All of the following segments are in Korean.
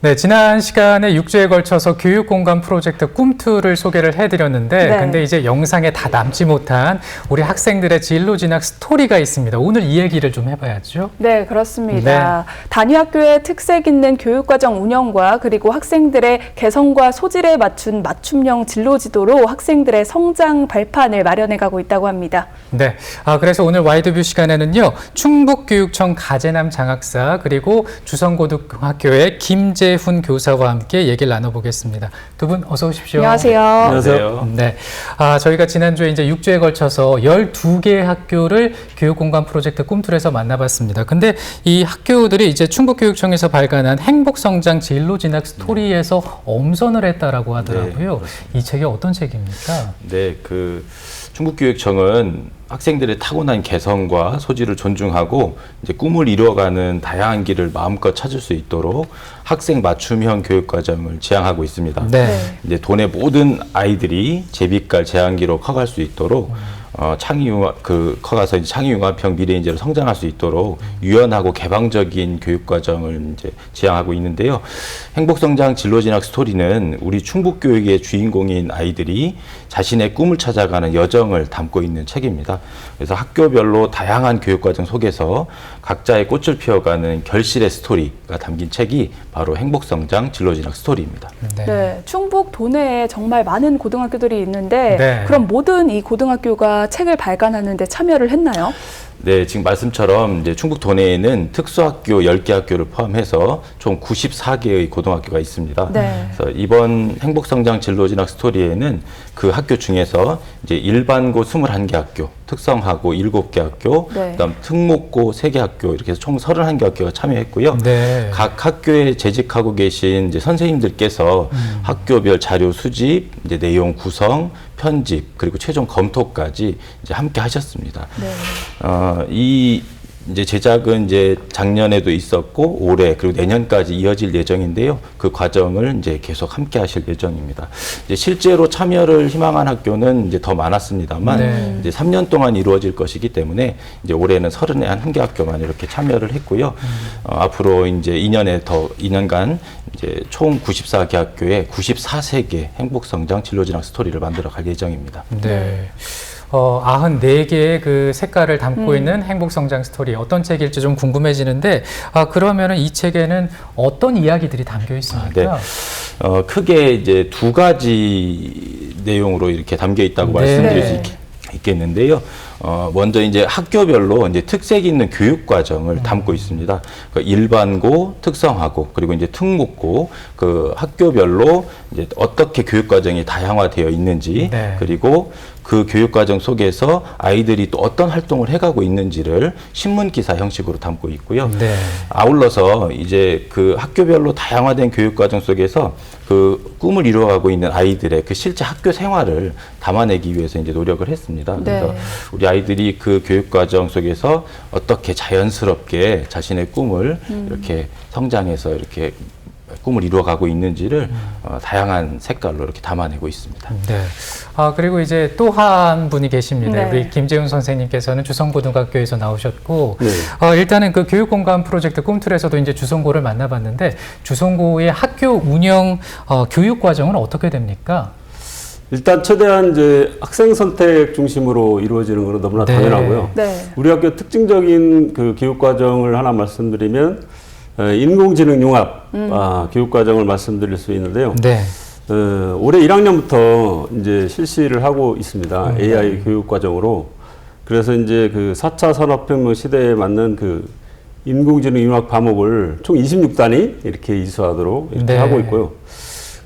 네, 지난 시간에 6주에 걸쳐서 교육공간 프로젝트 꿈2를 소개를 해드렸는데 네. 근데 이제 영상에 다 남지 못한 우리 학생들의 진로 진학 스토리가 있습니다. 오늘 이 얘기를 좀 해봐야죠. 네, 그렇습니다. 단위 학교의 특색 있는 교육과정 운영과 그리고 학생들의 개성과 소질에 맞춘 맞춤형 진로 지도로 학생들의 성장 발판을 마련해가고 있다고 합니다. 네, 그래서 오늘 와이드뷰 시간에는요, 충북교육청 가재남 장학사 그리고 주성고등학교의 김재훈 교사와 함께 얘기를 나눠보겠습니다. 두 분 어서 오십시오. 안녕하세요. 안녕하세요. 네, 저희가 지난주에 이제 6주에 걸쳐서 12개의 학교를 교육공간 프로젝트 꿈틀에서 만나봤습니다. 근데 이 학교들이 이제 충북교육청에서 발간한 행복성장 진로 진학 스토리에서 엄선을 했다라고 하더라고요. 이 책이 어떤 책입니까? 네, 충북교육청은 학생들의 타고난 개성과 소질을 존중하고 이제 꿈을 이루어가는 다양한 길을 마음껏 찾을 수 있도록 학생 맞춤형 교육 과정을 지향하고 있습니다. 네. 이제 도내 모든 아이들이 제빛깔 제한기로 커갈 수 있도록 커가서 이제 창의융합형 미래 인재로 성장할 수 있도록 유연하고 개방적인 교육 과정을 이제 지향하고 있는데요. 행복성장 진로진학 스토리는 우리 충북교육의 주인공인 아이들이 자신의 꿈을 찾아가는 여정을 담고 있는 책입니다. 그래서 학교별로 다양한 교육 과정 속에서 각자의 꽃을 피워가는 결실의 스토리가 담긴 책이 바로 행복성장 진로진학 스토리입니다. 네, 충북 도내에 정말 많은 고등학교들이 있는데 네. 그럼 모든 이 고등학교가 책을 발간하는 데 참여를 했나요? 네, 지금 말씀처럼 이제 충북 도내에는 특수학교 10개 학교를 포함해서 총 94개의 고등학교가 있습니다. 네. 그래서 이번 행복성장 진로진학 스토리에는 그 학교 중에서 이제 일반고 21개 학교, 특성화고 7개 학교, 네. 그다음 특목고 3개 학교 이렇게 해서 총 31개 학교가 참여했고요. 네. 각 학교에 재직하고 계신 이제 선생님들께서 학교별 자료 수집, 이제 내용 구성, 편집 그리고 최종 검토까지 이제 함께 하셨습니다. 네. 이 이제 제작은 이제 작년에도 있었고 올해 그리고 내년까지 이어질 예정인데요. 그 과정을 이제 계속 함께 하실 예정입니다. 이제 실제로 참여를 희망한 학교는 이제 더 많았습니다만 네. 이제 3년 동안 이루어질 것이기 때문에 이제 올해는 31개 학교만 이렇게 참여를 했고요. 앞으로 이제 2년간 이제 총 94개 학교에 94세계 행복성장 진로진학 스토리를 만들어 갈 예정입니다. 네. 94개의 그 색깔을 담고 있는 행복성장 스토리 어떤 책일지 좀 궁금해지는데 그러면은 이 책에는 어떤 이야기들이 담겨 있습니까? 네. 크게 이제 두 가지 내용으로 이렇게 담겨 있다고 네. 말씀드릴 수 있겠는데요. 먼저 이제 학교별로 이제 특색 있는 교육 과정을 담고 있습니다. 그러니까 일반고, 특성화고, 그리고 이제 특목고, 그 학교별로 이제 어떻게 교육 과정이 다양화되어 있는지, 네. 그리고 그 교육 과정 속에서 아이들이 또 어떤 활동을 해가고 있는지를 신문 기사 형식으로 담고 있고요. 네. 아울러서 이제 그 학교별로 다양화된 교육 과정 속에서 그 꿈을 이루어가고 있는 아이들의 그 실제 학교 생활을 담아내기 위해서 이제 노력을 했습니다. 그래서 네. 우리 아이들이 그 교육 과정 속에서 어떻게 자연스럽게 자신의 꿈을 이렇게 성장해서 이렇게 꿈을 이루어가고 있는지를 다양한 색깔로 이렇게 담아내고 있습니다. 네. 그리고 이제 또 한 분이 계십니다. 네. 우리 김재훈 선생님께서는 주성고등학교에서 나오셨고, 네. 일단은 그 교육공간 프로젝트 꿈틀에서도 이제 주성고를 만나봤는데, 주성고의 학교 운영 교육 과정은 어떻게 됩니까? 일단 최대한 이제 학생 선택 중심으로 이루어지는 것은 너무나 네. 당연하고요. 네. 우리 학교 특징적인 그 교육 과정을 하나 말씀드리면 인공지능 융합 교육 과정을 말씀드릴 수 있는데요. 네. 올해 1학년부터 이제 실시를 하고 있습니다. AI 교육 과정으로. 그래서 이제 그 4차 산업혁명 시대에 맞는 그 인공지능 융합 과목을 총 26단위 이렇게 이수하도록 이렇게 네. 하고 있고요.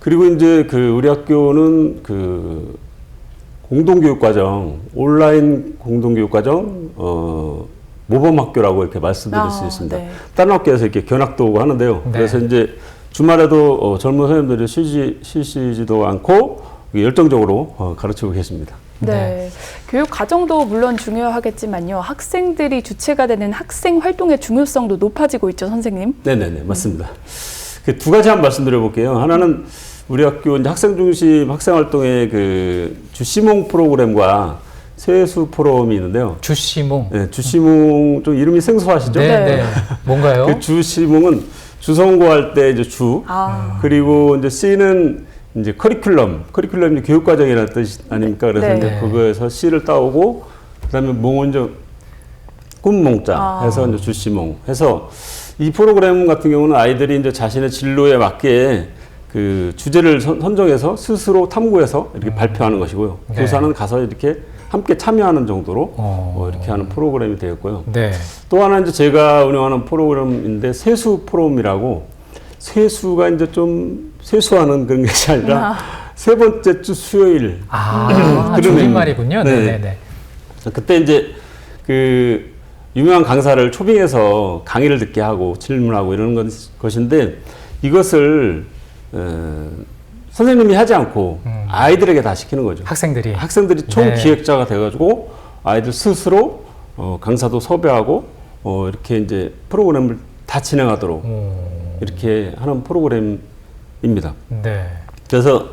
그리고 이제 그 우리 학교는 그 공동교육과정, 온라인 공동교육과정, 모범학교라고 이렇게 말씀드릴 수 있습니다. 네. 다른 학교에서 이렇게 견학도 오고 하는데요. 네. 그래서 이제 주말에도 젊은 선생님들이 쉬시지도 않고 열정적으로 가르치고 계십니다. 네. 네. 교육 과정도 물론 중요하겠지만요. 학생들이 주체가 되는 학생 활동의 중요성도 높아지고 있죠, 선생님. 네네네, 맞습니다. 그 두 가지 한번 말씀드려 볼게요. 하나는 우리 학교 이제 학생 중심 학생 활동의 그 주시몽 프로그램과 세수 포럼이 있는데요. 주시몽. 네, 주시몽 좀 이름이 생소하시죠? 네, 네. 네. 뭔가요? 그 주시몽은 주성고 할 때 이제 주, 그리고 이제 C는 이제 커리큘럼이 교육과정이라는 뜻 아닙니까? 그래서 네. 이제 그거에서 C를 따오고, 그다음에 몽은 이제 꿈몽자 해서 이제 주시몽 해서 이 프로그램 같은 경우는 아이들이 이제 자신의 진로에 맞게 그 주제를 선정해서 스스로 탐구해서 이렇게 발표하는 것이고요. 네. 교사는 가서 이렇게 함께 참여하는 정도로 이렇게 하는 프로그램이 되었고요. 네. 또 하나 이제 제가 운영하는 프로그램인데 세수 프로그램이라고, 세수가 이제 좀 세수하는 그런 것이 아니라 세 번째 주 수요일. 그런 줄임말이군요. 네. 네네네. 그때 이제 그 유명한 강사를 초빙해서 강의를 듣게 하고 질문하고 이러는 것인데, 이것을 선생님이 하지 않고 아이들에게 다 시키는 거죠. 학생들이 총기획자가 돼가지고 아이들 스스로 강사도 섭외하고 이렇게 이제 프로그램을 다 진행하도록 이렇게 하는 프로그램입니다. 네. 그래서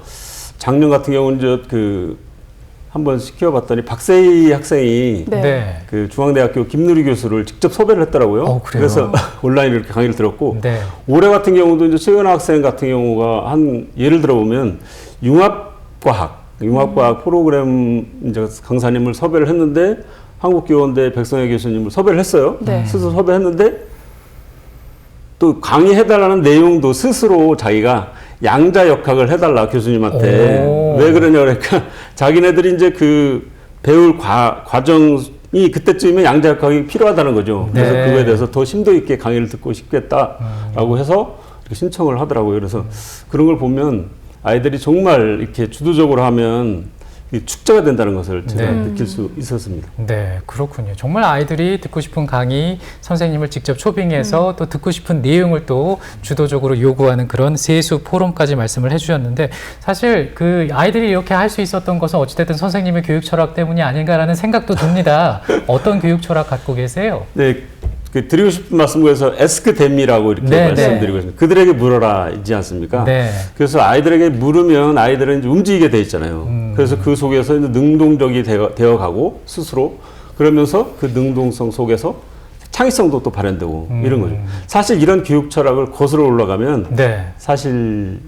작년 같은 경우는 그 한번 시켜봤더니 박세희 학생이 네. 네. 그 중앙대학교 김누리 교수를 직접 섭외를 했더라고요. 그래요? 그래서 온라인으로 이렇게 강의를 들었고, 네. 올해 같은 경우도 이제 최연아 학생 같은 경우가 한 예를 들어보면 융합과학 프로그램 이제 강사님을 섭외를 했는데, 한국교원대 백성혜 교수님을 섭외를 했어요. 네. 스스로 섭외했는데 또 강의해달라는 내용도 스스로 자기가 양자 역학을 해달라 교수님한테. 왜 그러냐 그러니까 자기네들이 이제 그 배울 과정이 그때쯤이면 양자 역학이 필요하다는 거죠. 그래서 네. 그거에 대해서 더 심도 있게 강의를 듣고 싶겠다라고 해서 이렇게 신청을 하더라고요. 그래서 그런 걸 보면 아이들이 정말 이렇게 주도적으로 하면 이 축제가 된다는 것을 제가 네. 느낄 수 있었습니다. 네, 그렇군요. 정말 아이들이 듣고 싶은 강의, 선생님을 직접 초빙해서 또 듣고 싶은 내용을 또 주도적으로 요구하는 그런 세수 포럼까지 말씀을 해주셨는데, 사실 그 아이들이 이렇게 할 수 있었던 것은 어찌됐든 선생님의 교육 철학 때문이 아닌가라는 생각도 듭니다. 어떤 교육 철학 갖고 계세요? 네, 그 드리고 싶은 말씀에서 에스크 댐이라고 이렇게 네, 말씀드리고 있습니다. 그들에게 물어라이지 않습니까? 네. 그래서 아이들에게 물으면 아이들은 이제 움직이게 돼 있잖아요. 그래서 그 속에서 이제 능동적이 되어가고 스스로, 그러면서 그 능동성 속에서 창의성도 또 발현되고 이런 거죠. 사실 이런 교육 철학을 거슬러 올라가면 네. 사실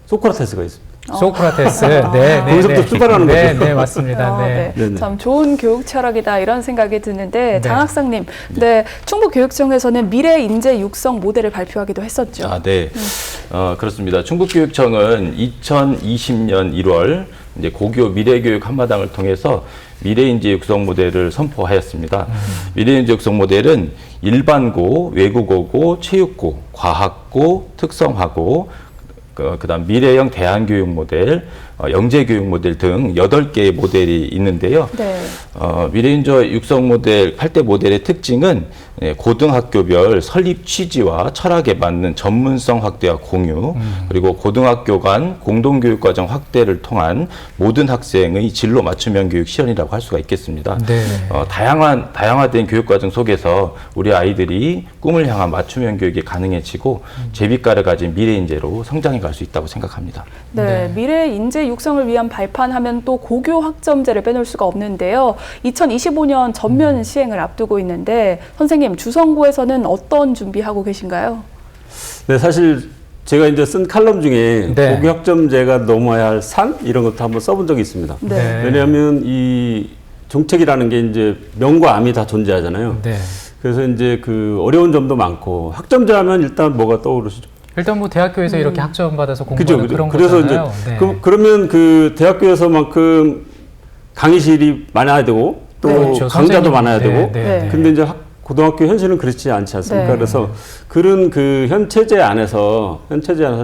소크라테스가 있습니다. 소크라테스. 네, 네. 거기서부터 출발하는 네, 거죠. 네, 맞습니다. 네. 네네. 참 좋은 교육 철학이다 이런 생각이 드는데, 네. 장 학사님, 네, 충북교육청에서는 미래 인재 육성 모델을 발표하기도 했었죠. 아, 네. 그렇습니다. 충북교육청은 2020년 1월 이제 고교 미래교육 한마당을 통해서 미래인재 육성 모델을 선포하였습니다. 미래인재 육성 모델은 일반고, 외국어고, 체육고, 과학고, 특성화고, 그다음 미래형 대안교육 모델, 영재교육 모델 등 8개의 모델이 있는데요. 네. 미래인재 육성 모델 8대 모델의 특징은 고등학교별 설립 취지와 철학에 맞는 전문성 확대와 공유, 그리고 고등학교 간 공동교육과정 확대를 통한 모든 학생의 진로 맞춤형 교육 실현이라고 할 수가 있겠습니다. 네. 다양화된 교육과정 속에서 우리 아이들이 꿈을 향한 맞춤형 교육이 가능해지고 제빛깔을 가진 미래인재로 성장해 갈 수 있다고 생각합니다. 네, 미래 인재 육성을 위한 발판하면 또 고교 학점제를 빼놓을 수가 없는데요. 2025년 전면 시행을 앞두고 있는데, 선생님, 주성고에서는 어떤 준비하고 계신가요? 네, 사실 제가 이제 쓴 칼럼 중에 네. 고교 학점제가 넘어야 할 산 이런 것도 한번 써본 적이 있습니다. 네. 왜냐하면 이 정책이라는 게 이제 명과 암이 다 존재하잖아요. 네. 그래서 이제 그 어려운 점도 많고, 학점제 하면 일단 뭐가 떠오르시죠? 일단 뭐 대학교에서 이렇게 학점 받아서 그죠, 공부하는 그죠. 그런 그래서 거잖아요. 이제 네. 그러면 그 대학교에서만큼 강의실이 많아야 되고 또 그렇죠. 강좌도 선생님. 많아야 네, 되고. 네, 네. 근데 이제 고등학교 현실은 그렇지 않지 않습니까? 네. 그래서 그런 그 현 체제 안에서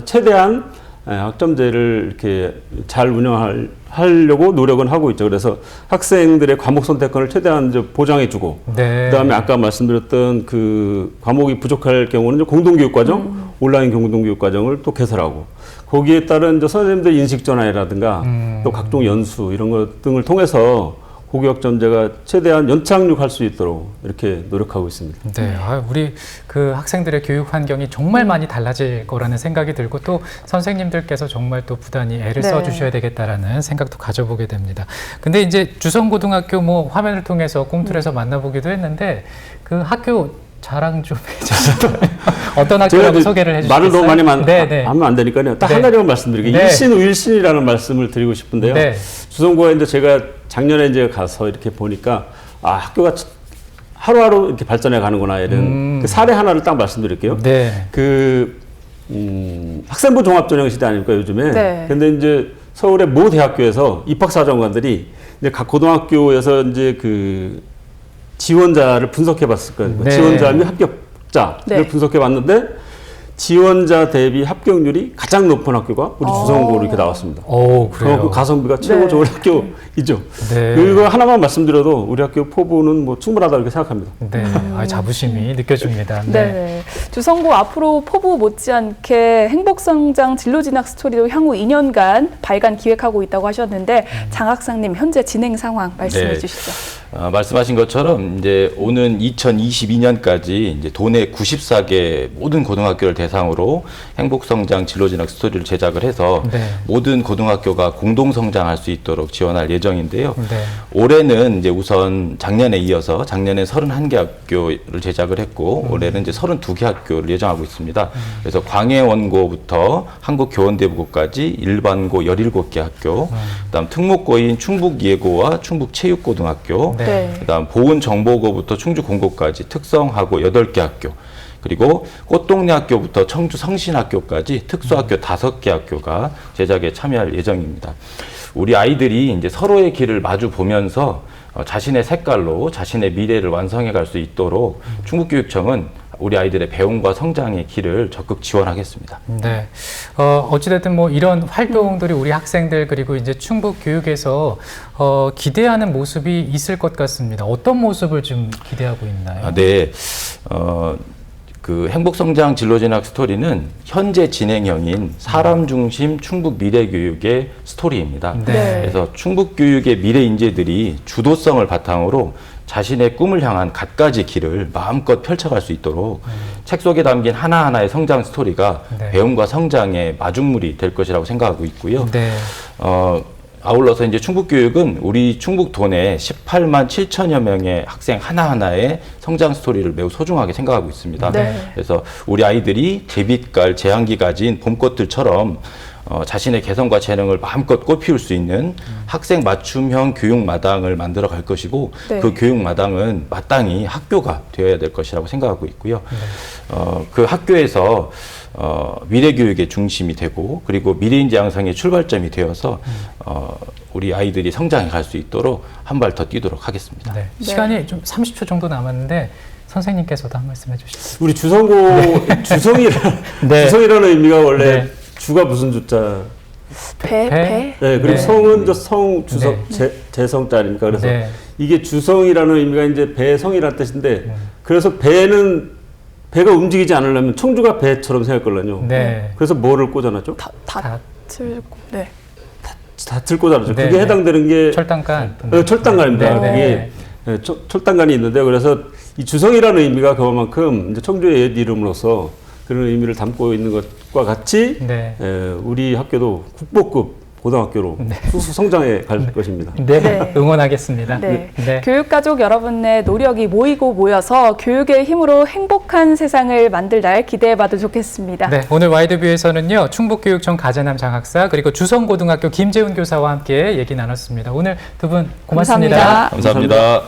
최대한 학점제를 이렇게 잘 운영하려고 노력은 하고 있죠. 그래서 학생들의 과목 선택권을 최대한 이제 보장해주고, 네. 그다음에 아까 말씀드렸던 그 과목이 부족할 경우는 이제 공동교육과정, 온라인 공동교육과정을 또 개설하고, 거기에 따른 이제 선생님들 인식 전환이라든가 또 각종 연수 이런 것 등을 통해서 고교 학점제가 최대한 연착륙할 수 있도록 이렇게 노력하고 있습니다. 네, 우리 그 학생들의 교육 환경이 정말 많이 달라질 거라는 생각이 들고, 또 선생님들께서 정말 또 부단히 애를 네. 써주셔야 되겠다라는 생각도 가져보게 됩니다. 근데 이제 주성고등학교 뭐 화면을 통해서 꼼틀에서 만나보기도 했는데, 그 학교 자랑 좀 해주시면 어떤 제가 학교라고 이제 소개를 해주시겠어요? 말을 너무 많이 네. 하면 안 되니까요. 딱 네. 한 가지만 말씀드릴게요. 네. 일신, 우일신이라는 말씀을 드리고 싶은데요. 네. 주성고에 이제 제가 작년에 이제 가서 이렇게 보니까 학교가 하루하루 이렇게 발전해 가는구나 이런 그 사례 하나를 딱 말씀드릴게요. 네. 학생부 종합전형 시대 아닙니까 요즘에? 네. 근데 이제 서울의 모 대학교에서 입학사정관들이 이제 각 고등학교에서 이제 그 지원자를 분석해 봤을 거예요. 네. 지원자 및 합격자를 네. 분석해 봤는데 지원자 대비 합격률이 가장 높은 학교가 우리 주성고로 이렇게 나왔습니다. 오, 그래요. 그 가성비가 최고 네. 좋은 학교이죠. 네. 그리고 하나만 말씀드려도 우리 학교 포부는 뭐 충분하다 이렇게 생각합니다. 네. 자부심이 느껴집니다. 네. 주성고 앞으로 포부 못지않게 행복성장 진로진학 스토리도 향후 2년간 발간 기획하고 있다고 하셨는데 장학상님 현재 진행 상황 말씀해 네. 주시죠. 말씀하신 것처럼 이제 오는 2022년까지 이제 도내 94개 모든 고등학교를 대상으로 행복성장 진로진학 스토리를 제작을 해서 네. 모든 고등학교가 공동 성장할 수 있도록 지원할 예정인데요. 네. 올해는 이제 우선 작년에 이어서 작년에 31개 학교를 제작을 했고 올해는 이제 32개 학교를 예정하고 있습니다. 그래서 광해원고부터 한국교원대부고까지 일반고 17개 학교, 그다음 특목고인 충북예고와 충북체육고등학교, 네. 그다음 보은정보고부터 충주공고까지 특성화고 8개 학교, 그리고 꽃동네 학교부터 청주 성신학교까지 특수학교 5개 학교가 제작에 참여할 예정입니다. 우리 아이들이 이제 서로의 길을 마주 보면서 자신의 색깔로 자신의 미래를 완성해 갈 수 있도록 충북교육청은 우리 아이들의 배움과 성장의 길을 적극 지원하겠습니다. 네. 어찌됐든 뭐 이런 활동들이 우리 학생들 그리고 이제 충북 교육에서 기대하는 모습이 있을 것 같습니다. 어떤 모습을 좀 기대하고 있나요? 네. 그 행복성장 진로진학 스토리는 현재 진행형인 사람 중심 충북 미래교육의 스토리입니다. 네. 그래서 충북 교육의 미래 인재들이 주도성을 바탕으로 자신의 꿈을 향한 갖가지 길을 마음껏 펼쳐갈 수 있도록 책 속에 담긴 하나하나의 성장 스토리가 네. 배움과 성장의 마중물이 될 것이라고 생각하고 있고요. 네. 아울러서 이제 충북교육은 우리 충북 도내 18만 7천여 명의 학생 하나하나의 성장 스토리를 매우 소중하게 생각하고 있습니다. 네. 그래서 우리 아이들이 제빛깔, 제한기 가진 봄꽃들처럼 자신의 개성과 재능을 마음껏 꽃피울 수 있는 학생 맞춤형 교육 마당을 만들어 갈 것이고 네. 그 교육 마당은 마땅히 학교가 되어야 될 것이라고 생각하고 있고요. 그 학교에서 미래 교육의 중심이 되고 그리고 미래인재 양성의 출발점이 되어서 우리 아이들이 성장해 갈 수 있도록 한 발 더 뛰도록 하겠습니다. 네. 네. 시간이 좀 30초 정도 남았는데 선생님께서도 한 말씀 해주시죠. 우리 주성고 주성이라는 의미가 원래 네. 주가 무슨 주자? 배? 네, 그리고 네. 성은 저 성 주성 재성자 아닙니까? 그래서 네. 이게 주성이라는 의미가 이제 배성이라는 뜻인데 그래서 배가 움직이지 않으려면 청주가 배처럼 생겼거든요. 네. 그래서 뭐를 꽂아놨죠? 닷을 네. 닷을 꽂아놨죠. 네, 그게 네. 해당되는 게 철단간. 철단간입니다. 네, 네. 그게 철단간이 있는데 그래서 이 주성이라는 의미가 그만큼 이제 청주의 옛 이름으로서 그런 의미를 담고 있는 것과 같이 네. 우리 학교도 국보급 고등학교로 수수 성장해 갈 것입니다. 네. 네. 응원하겠습니다. 네. 네. 교육가족 여러분의 노력이 모여서 교육의 힘으로 행복한 세상을 만들 날 기대해봐도 좋겠습니다. 네, 오늘 와이드뷰에서는요 충북교육청 가재남 장학사 그리고 주성고등학교 김재훈 교사와 함께 얘기 나눴습니다. 오늘 두 분 고맙습니다. 감사합니다. 감사합니다.